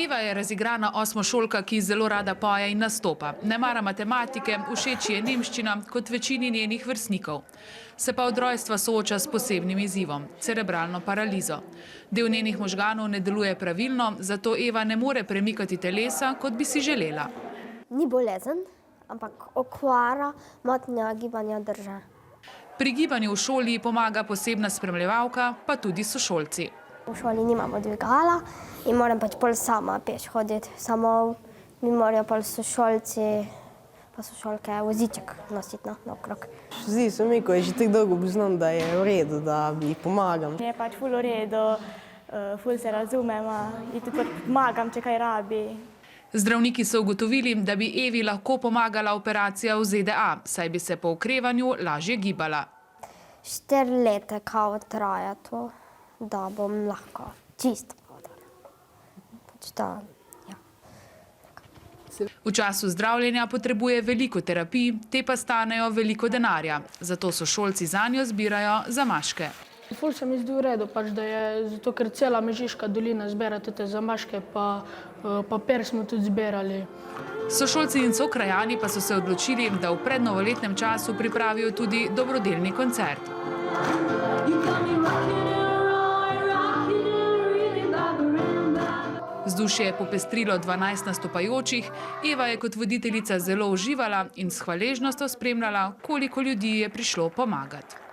Eva je razigrana osmošolka, ki zelo rada poje in nastopa. Ne mara matematike, všeč ji je nemščina, kot večini njenih vrstnikov. Se pa od rojstva sooča s posebnim izzivom – cerebralno paralizo. Del njenih možganov ne deluje pravilno, zato Eva ne more premikati telesa, kot bi si želela. Ni bolezen, ampak okvara motnja gibanja drže. Pri gibanju v šoli ji pomaga posebna spremljevalka, pa tudi sošolci. V šoli nimamo dvigala in moram pač pol sama peš hoditi. Samo mi morajo pol sošolci pa sošolke voziček nositi naokrog. Zdi se mi, ko je že tako dolgo poznam, da je v redu, da ji pomagam. Je pač ful v redu, ful se razumemo in tudi pomagam, če kaj rabi. Zdravniki so ugotovili, da bi Evi lahko pomagala operacija v ZDA, saj bi se po okrevanju lažje gibala. 4 leta kao traja to, da bom lahko čisto hodila. V času zdravljenja potrebuje veliko terapij, te pa stanejo veliko denarja, zato sošolci zanjo zbirajo zamaške. Ful se mi zdi v redu, pač, da je, zato ker cela Mežiška dolina zbira te zamaške, pa papir smo tudi zbirali. Sošolci in sokrajani pa so se odločili, da v prednovoletnem času pripravijo tudi dobrodelni koncert. Vzdušje je popestrilo 12 nastopajočih, Eva je kot voditeljica zelo uživala in s hvaležnostjo spremljala, koliko ljudi je prišlo pomagati.